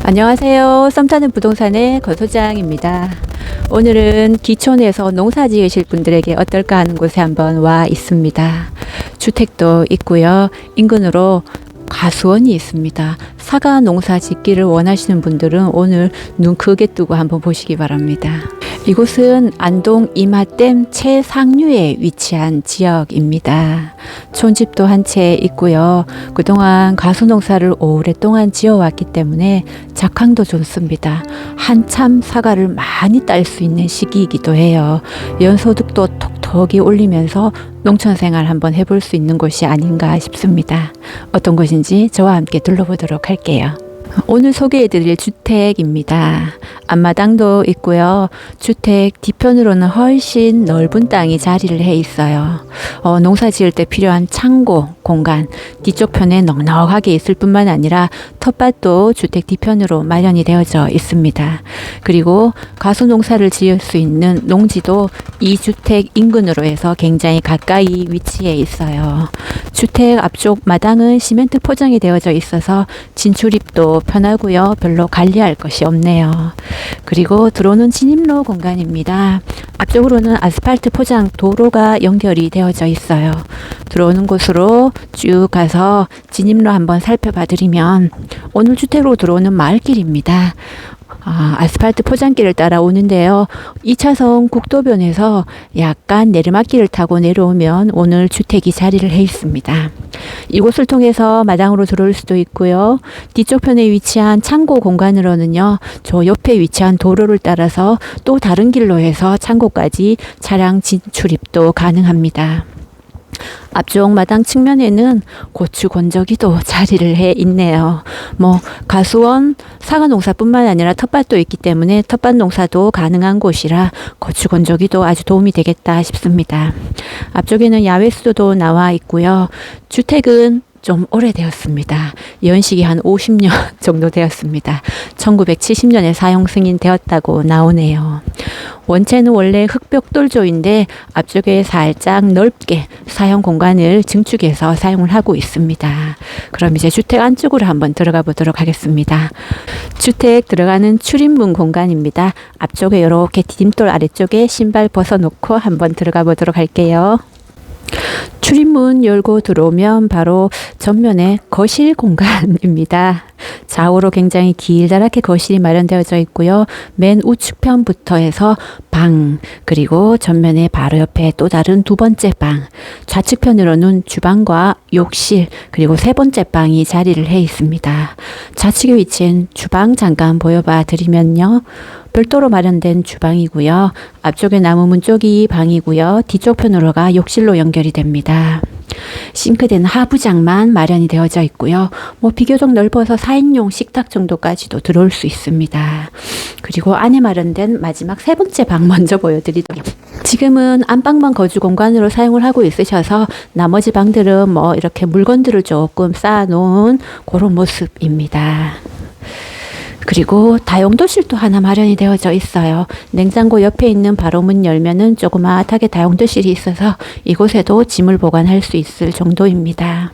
안녕하세요. 썸타는 부동산의 거소장입니다. 오늘은 기촌에서 농사 지으실 분들에게 어떨까 하는 곳에 한번 와 있습니다. 주택도 있고요. 인근으로 가수원이 있습니다. 사과 농사 짓기를 원하시는 분들은 오늘 눈 크게 뜨고 한번 보시기 바랍니다. 이곳은 안동 이마댐 최상류에 위치한 지역입니다. 촌집도 한 채 있고요. 그동안 가수 농사를 오랫동안 지어왔기 때문에 작황도 좋습니다. 한참 사과를 많이 딸 수 있는 시기이기도 해요. 연소득도 톡톡이 올리면서 농촌 생활 한번 해볼 수 있는 곳이 아닌가 싶습니다. 어떤 곳인지 저와 함께 둘러보도록 할게요. 오늘 소개해드릴 주택입니다. 앞마당도 있고요. 주택 뒤편으로는 훨씬 넓은 땅이 자리를 해 있어요. 농사 지을 때 필요한 창고 공간 뒤쪽 편에 넉넉하게 있을 뿐만 아니라 텃밭도 주택 뒤편으로 마련이 되어져 있습니다. 그리고 가수 농사를 지을 수 있는 농지도 이 주택 인근으로 해서 굉장히 가까이 위치해 있어요. 주택 앞쪽 마당은 시멘트 포장이 되어져 있어서 진출입도 편하고요. 별로 관리할 것이 없네요. 그리고 들어오는 진입로 공간입니다. 앞쪽으로는 아스팔트 포장 도로가 연결이 되어져 있어요. 들어오는 곳으로 쭉 가서 진입로 한번 살펴봐 드리면 오늘 주택으로 들어오는 마을길입니다. 아스팔트 포장길을 따라 오는데요. 2차선 국도변에서 약간 내리막길을 타고 내려오면 오늘 주택이 자리를 해 있습니다. 이곳을 통해서 마당으로 들어올 수도 있고요. 뒤쪽 편에 위치한 창고 공간으로는요. 저 옆에 위치한 도로를 따라서 또 다른 길로 해서 창고까지 차량 진출입도 가능합니다. 앞쪽 마당 측면에는 고추 건조기도 자리를 해 있네요. 가수원 사과 농사뿐만 아니라 텃밭도 있기 때문에 텃밭 농사도 가능한 곳이라 고추 건조기도 아주 도움이 되겠다 싶습니다. 앞쪽에는 야외 수도도 나와 있고요. 주택은 좀 오래되었습니다. 연식이 한 50년 정도 되었습니다. 1970년에 사용 승인되었다고 나오네요. 원체는 원래 흑벽돌조인데 앞쪽에 살짝 넓게 사용 공간을 증축해서 사용을 하고 있습니다. 그럼 이제 주택 안쪽으로 한번 들어가 보도록 하겠습니다. 주택 들어가는 출입문 공간입니다. 앞쪽에 이렇게 디딤돌 아래쪽에 신발 벗어놓고 한번 들어가 보도록 할게요. 출입문 열고 들어오면 바로 전면에 거실 공간입니다. 좌우로 굉장히 길다랗게 거실이 마련되어져 있고요. 맨 우측편부터 해서 방, 그리고 전면에 바로 옆에 또 다른 두 번째 방, 좌측편으로는 주방과 욕실, 그리고 세 번째 방이 자리를 해 있습니다. 좌측에 위치한 주방 잠깐 보여봐 드리면요. 별도로 마련된 주방이고요. 앞쪽에 나무 문 쪽이 방이고요. 뒤쪽 편으로가 욕실로 연결이 됩니다. 싱크대는 하부장만 마련이 되어져 있고요. 비교적 넓어서 4인용 식탁 정도까지도 들어올 수 있습니다. 그리고 안에 마련된 마지막 세 번째 방 먼저 보여드리도록. 지금은 안방만 거주 공간으로 사용을 하고 있으셔서 나머지 방들은 이렇게 물건들을 조금 쌓아놓은 그런 모습입니다. 그리고 다용도실도 하나 마련이 되어져 있어요. 냉장고 옆에 있는 바로 문 열면은 조그마하게 다용도실이 있어서 이곳에도 짐을 보관할 수 있을 정도입니다.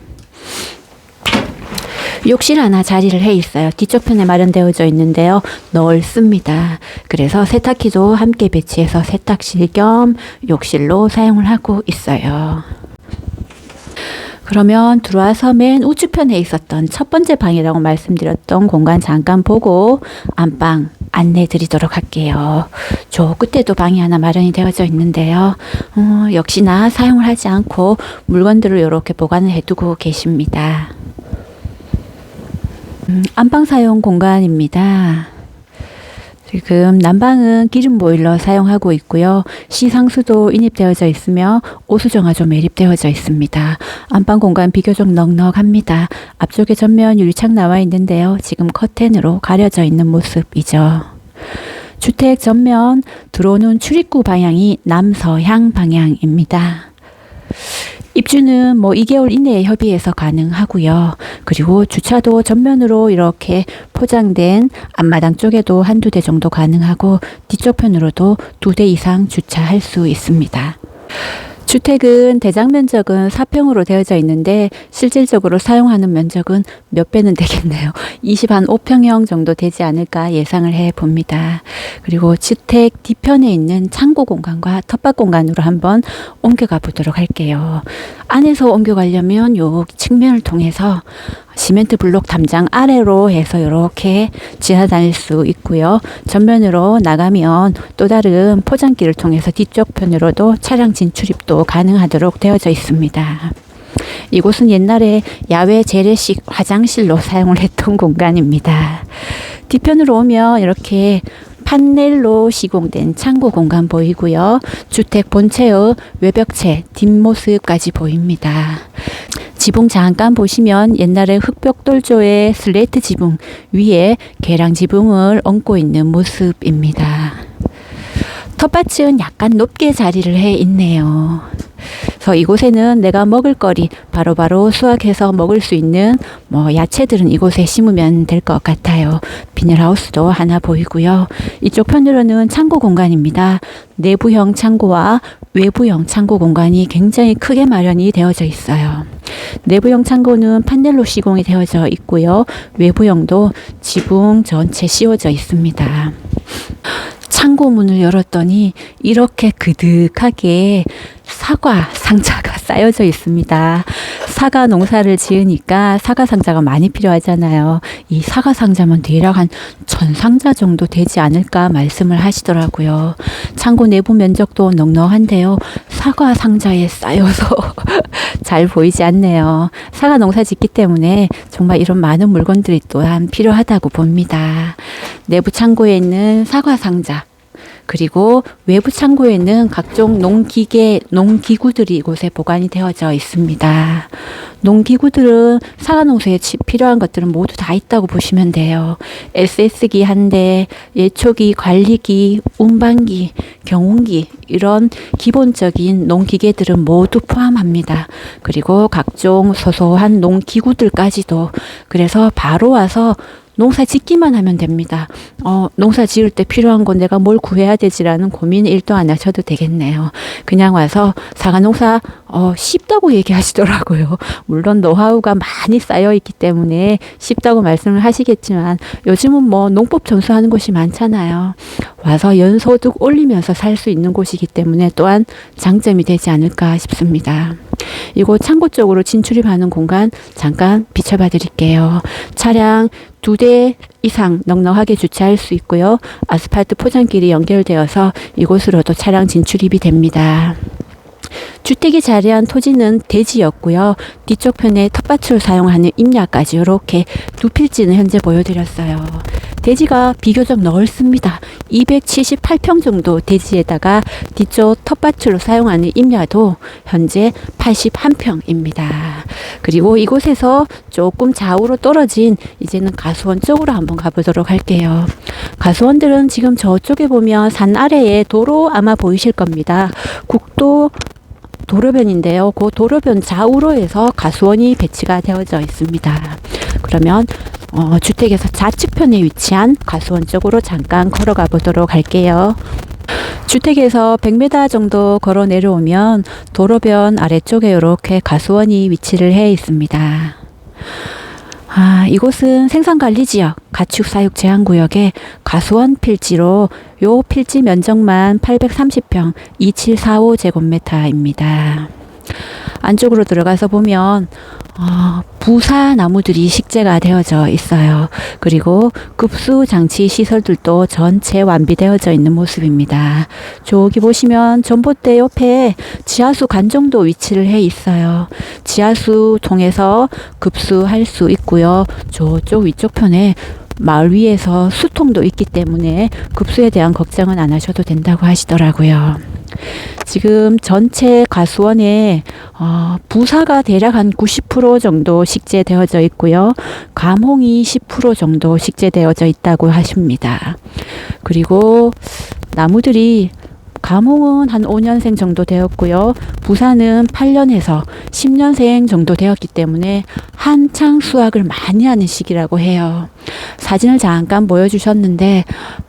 욕실 하나 자리를 해 있어요. 뒤쪽 편에 마련되어져 있는데요. 넓습니다. 그래서 세탁기도 함께 배치해서 세탁실 겸 욕실로 사용을 하고 있어요. 그러면 들어와서 맨 우측편에 있었던 첫 번째 방이라고 말씀드렸던 공간 잠깐 보고 안방 안내 드리도록 할게요. 저 끝에도 방이 하나 마련이 되어져 있는데요. 역시나 사용을 하지 않고 물건들을 이렇게 보관을 해두고 계십니다. 안방 사용 공간입니다. 지금 난방은 기름 보일러 사용하고 있고요. 시상수도 인입되어져 있으며 오수정화조 매립되어져 있습니다. 안방 공간 비교적 넉넉합니다. 앞쪽에 전면 유리창 나와 있는데요. 지금 커튼으로 가려져 있는 모습이죠. 주택 전면 들어오는 출입구 방향이 남서향 방향입니다. 입주는 2개월 이내에 협의해서 가능하고요. 그리고 주차도 전면으로 이렇게 포장된 앞마당 쪽에도 한두 대 정도 가능하고 뒤쪽 편으로도 2대 이상 주차할 수 있습니다. 주택은 대장 면적은 4평으로 되어져 있는데 실질적으로 사용하는 면적은 몇 배는 되겠네요. 25평형 정도 되지 않을까 예상을 해 봅니다. 그리고 주택 뒤편에 있는 창고 공간과 텃밭 공간으로 한번 옮겨가 보도록 할게요. 안에서 옮겨가려면 요 측면을 통해서 시멘트 블록 담장 아래로 해서 이렇게 지나다닐 수 있고요. 전면으로 나가면 또 다른 포장기를 통해서 뒤쪽 편으로도 차량 진출입도 가능하도록 되어져 있습니다. 이곳은 옛날에 야외 재래식 화장실로 사용을 했던 공간입니다. 뒤편으로 오면 이렇게 판넬로 시공된 창고 공간 보이고요. 주택 본체의 외벽체 뒷모습까지 보입니다. 지붕 잠깐 보시면 옛날에 흑벽돌조의 슬레이트 지붕 위에 계량 지붕을 얹고 있는 모습입니다. 텃밭은 약간 높게 자리를 해 있네요. 그래서 이곳에는 내가 먹을 거리 바로바로 수확해서 먹을 수 있는 야채들은 이곳에 심으면 될 것 같아요. 비닐하우스도 하나 보이고요. 이쪽 편으로는 창고 공간입니다. 내부형 창고와 외부형 창고 공간이 굉장히 크게 마련이 되어져 있어요. 내부형 창고는 판넬로 시공이 되어져 있고요. 외부형도 지붕 전체 씌워져 있습니다. 창고 문을 열었더니 이렇게 그득하게 사과 상자가 쌓여져 있습니다. 사과 농사를 지으니까 사과 상자가 많이 필요하잖아요. 이 사과 상자만 대략 한 1000상자 정도 되지 않을까 말씀을 하시더라고요. 창고 내부 면적도 넉넉한데요. 사과 상자에 쌓여서 잘 보이지 않네요. 사과 농사 짓기 때문에 정말 이런 많은 물건들이 또한 필요하다고 봅니다. 내부 창고에 있는 사과 상자, 그리고 외부 창고에는 각종 농기구들이 이곳에 보관이 되어져 있습니다. 농기구들은 사과농사에 필요한 것들은 모두 다 있다고 보시면 돼요. SS기 한 대, 예초기, 관리기, 운반기, 경운기 이런 기본적인 농기계들은 모두 포함합니다. 그리고 각종 소소한 농기구들까지도. 그래서 바로 와서 농사 짓기만 하면 됩니다. 농사 지을 때 필요한 건 내가 뭘 구해야 되지라는 고민 1도 안 하셔도 되겠네요. 그냥 와서 사과 농사 쉽다고 얘기하시더라고요. 물론 노하우가 많이 쌓여 있기 때문에 쉽다고 말씀을 하시겠지만 요즘은 농법 전수하는 곳이 많잖아요. 와서 연소득 올리면서 살 수 있는 곳이기 때문에 또한 장점이 되지 않을까 싶습니다. 이곳 창고 쪽으로 진출입하는 공간 잠깐 비춰봐 드릴게요. 차량 2대 이상 넉넉하게 주차할 수 있고요. 아스팔트 포장길이 연결되어서 이곳으로도 차량 진출입이 됩니다. 주택이 자리한 토지는 대지였고요. 뒤쪽 편에 텃밭을 사용하는 임야까지 이렇게 두 필지는 현재 보여드렸어요. 대지가 비교적 넓습니다. 278평 정도 대지에다가 뒤쪽 텃밭으로 사용하는 임야도 현재 81평입니다. 그리고 이곳에서 조금 좌우로 떨어진 이제는 가수원 쪽으로 한번 가보도록 할게요. 가수원들은 지금 저쪽에 보면 산 아래에 도로 아마 보이실 겁니다. 국도 도로변인데요. 그 도로변 좌우로 해서 가수원이 배치가 되어져 있습니다. 그러면 주택에서 좌측편에 위치한 가수원 쪽으로 잠깐 걸어가 보도록 할게요. 주택에서 100m 정도 걸어 내려오면 도로변 아래쪽에 이렇게 가수원이 위치를 해 있습니다. 이곳은 생산관리지역 가축사육제한구역의 가수원 필지로 요 필지 면적만 830평 2745제곱미터입니다. 안쪽으로 들어가서 보면 부사 나무들이 식재가 되어져 있어요. 그리고 급수 장치 시설들도 전체 완비되어져 있는 모습입니다. 저기 보시면 전봇대 옆에 지하수 관정도 위치를 해 있어요. 지하수 통해서 급수할 수 있고요. 저쪽 위쪽 편에 마을 위에서 수통도 있기 때문에 급수에 대한 걱정은 안 하셔도 된다고 하시더라고요. 지금 전체 가수원에 부사가 대략 한 90% 정도 식재되어져 있고요. 감홍이 10% 정도 식재되어져 있다고 하십니다. 그리고 나무들이 감홍은 한 5년생 정도 되었고요. 부사는 8년에서 10년생 정도 되었기 때문에 한창 수확을 많이 하는 시기라고 해요. 사진을 잠깐 보여주셨는데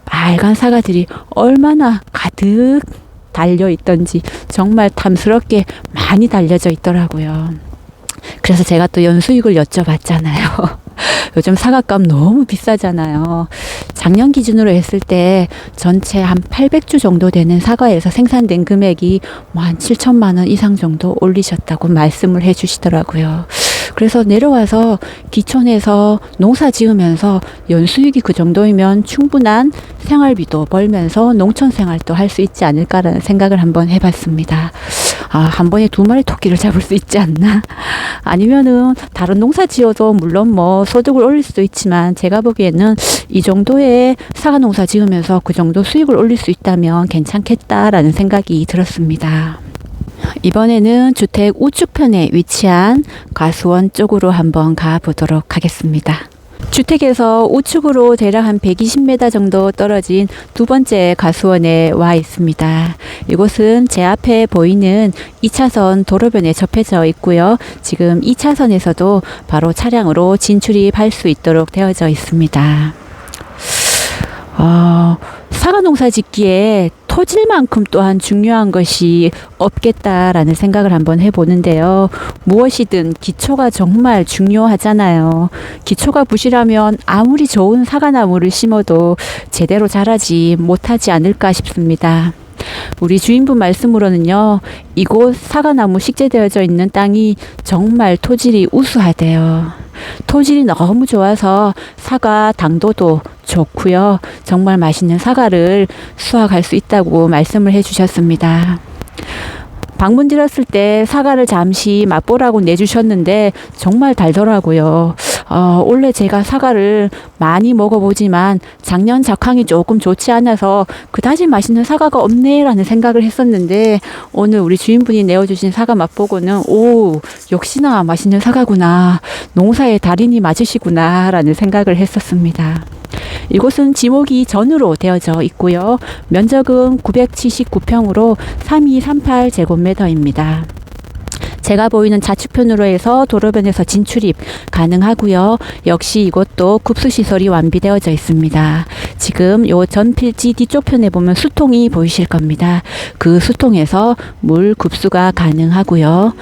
빨간 사과들이 얼마나 가득 달려 있던지 정말 탐스럽게 많이 달려져 있더라고요. 그래서 제가 또 연수익을 여쭤봤잖아요. 요즘 사과값 너무 비싸잖아요. 작년 기준으로 했을 때 전체 한 800주 정도 되는 사과에서 생산된 금액이 한 7천만 원 이상 정도 올리셨다고 말씀을 해 주시더라고요. 그래서 내려와서 기촌에서 농사 지으면서 연수익이 그 정도이면 충분한 생활비도 벌면서 농촌 생활도 할 수 있지 않을까라는 생각을 한번 해봤습니다. 한 번에 2마리 토끼를 잡을 수 있지 않나? 아니면은 다른 농사 지어도 물론 뭐 소득을 올릴 수도 있지만 제가 보기에는 이 정도의 사과 농사 지으면서 그 정도 수익을 올릴 수 있다면 괜찮겠다라는 생각이 들었습니다. 이번에는 주택 우측편에 위치한 가수원 쪽으로 한번 가보도록 하겠습니다. 주택에서 우측으로 대략 한 120m 정도 떨어진 두 번째 가수원에 와 있습니다. 이곳은 제 앞에 보이는 2차선 도로변에 접해져 있고요. 지금 2차선에서도 바로 차량으로 진출입할 수 있도록 되어져 있습니다. 사과 농사 짓기에 토질만큼 또한 중요한 것이 없겠다라는 생각을 한번 해보는데요. 무엇이든 기초가 정말 중요하잖아요. 기초가 부실하면 아무리 좋은 사과나무를 심어도 제대로 자라지 못하지 않을까 싶습니다. 우리 주인분 말씀으로는요, 이곳 사과나무 식재되어져 있는 땅이 정말 토질이 우수하대요. 토질이 너무 좋아서 사과 당도도 좋고요. 정말 맛있는 사과를 수확할 수 있다고 말씀을 해주셨습니다. 방문 드렸을 때 사과를 잠시 맛보라고 내주셨는데 정말 달더라고요. 원래 제가 사과를 많이 먹어보지만 작년 작황이 조금 좋지 않아서 그다지 맛있는 사과가 없네 라는 생각을 했었는데 오늘 우리 주인분이 내어주신 사과 맛보고는 역시나 맛있는 사과구나, 농사의 달인이 맞으시구나 라는 생각을 했었습니다. 이곳은 지목이 전으로 되어져 있고요. 면적은 979평으로 3238제곱미터입니다. 제가 보이는 좌측편으로 해서 도로변에서 진출입 가능하고요. 역시 이곳도 급수시설이 완비되어져 있습니다. 지금 요 전필지 뒤쪽 편에 보면 수통이 보이실 겁니다. 그 수통에서 물 급수가 가능하고요.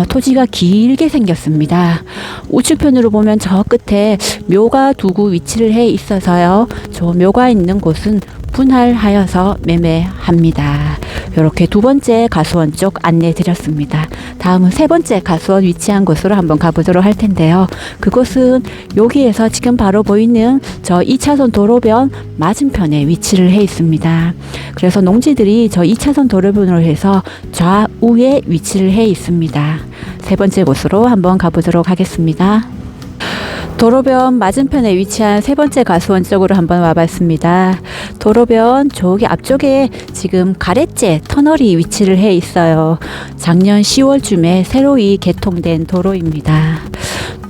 토지가 길게 생겼습니다. 우측편으로 보면 저 끝에 묘가 2구 위치를 해 있어서요. 저 묘가 있는 곳은 분할하여서 매매합니다. 이렇게 두 번째 가수원 쪽 안내 드렸습니다. 다음은 세 번째 가수원 위치한 곳으로 한번 가보도록 할 텐데요. 그곳은 여기에서 지금 바로 보이는 저 2차선 도로변 맞은편에 위치를 해 있습니다. 그래서 농지들이 저 2차선 도로변으로 해서 좌우에 위치를 해 있습니다. 세 번째 곳으로 한번 가보도록 하겠습니다. 도로변 맞은편에 위치한 세 번째 가수원 쪽으로 한번 와봤습니다. 도로변 저기 앞쪽에 지금 가래째 터널이 위치를 해 있어요. 작년 10월쯤에 새로이 개통된 도로입니다.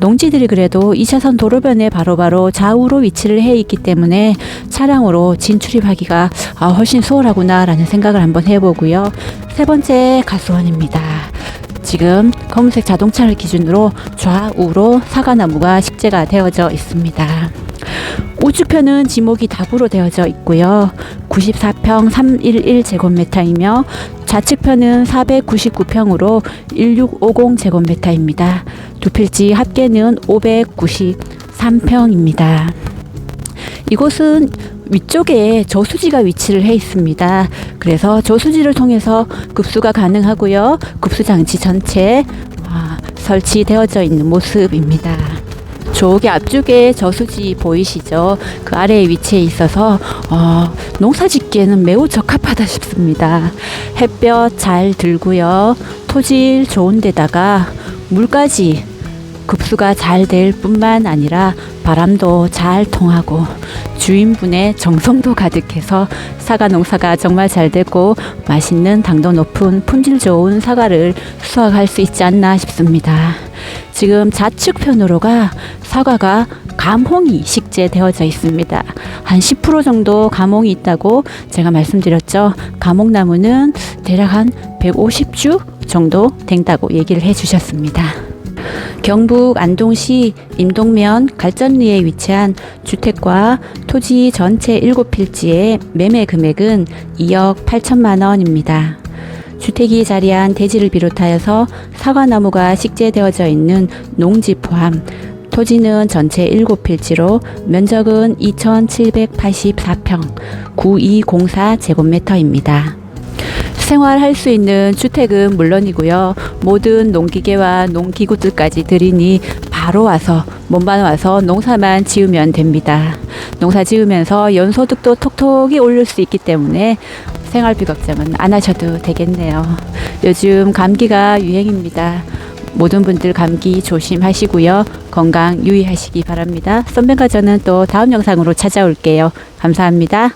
농지들이 그래도 2차선 도로변에 바로바로 좌우로 위치를 해 있기 때문에 차량으로 진출입하기가 훨씬 수월하구나 라는 생각을 한번 해보고요. 세 번째 가수원입니다. 지금 검은색 자동차를 기준으로 좌우로 사과나무가 식재가 되어져 있습니다. 우측편은 지목이 답으로 되어져 있고요. 94평 311제곱미터이며 좌측편은 499평으로 1650제곱미터입니다. 두 필지 합계는 593평입니다. 이곳은 위쪽에 저수지가 위치를 해 있습니다. 그래서 저수지를 통해서 급수가 가능하고요. 급수장치 전체 설치되어져 있는 모습입니다. 저기 앞쪽에 저수지 보이시죠? 그 아래에 위치해 있어서 농사 짓기에는 매우 적합하다 싶습니다. 햇볕 잘 들고요. 토질 좋은 데다가 물까지 급수가 잘 될 뿐만 아니라 바람도 잘 통하고 주인분의 정성도 가득해서 사과 농사가 정말 잘 되고 맛있는 당도 높은 품질 좋은 사과를 수확할 수 있지 않나 싶습니다. 지금 좌측편으로가 사과가 감홍이 식재되어져 있습니다. 한 10% 정도 감홍이 있다고 제가 말씀드렸죠. 감홍나무는 대략 한 150주 정도 된다고 얘기를 해주셨습니다. 경북 안동시 임동면 갈전리에 위치한 주택과 토지 전체 7필지의 매매 금액은 2억 8천만 원입니다. 주택이 자리한 대지를 비롯하여서 사과나무가 식재되어져 있는 농지 포함 토지는 전체 7필지로 면적은 2,784평 9204제곱미터입니다. 생활할 수 있는 주택은 물론이고요. 모든 농기계와 농기구들까지 들이니 바로 와서 몸만 와서 농사만 지으면 됩니다. 농사 지으면서 연소득도 톡톡히 올릴 수 있기 때문에 생활비 걱정은 안 하셔도 되겠네요. 요즘 감기가 유행입니다. 모든 분들 감기 조심하시고요. 건강 유의하시기 바랍니다. 선배가 저는 또 다음 영상으로 찾아올게요. 감사합니다.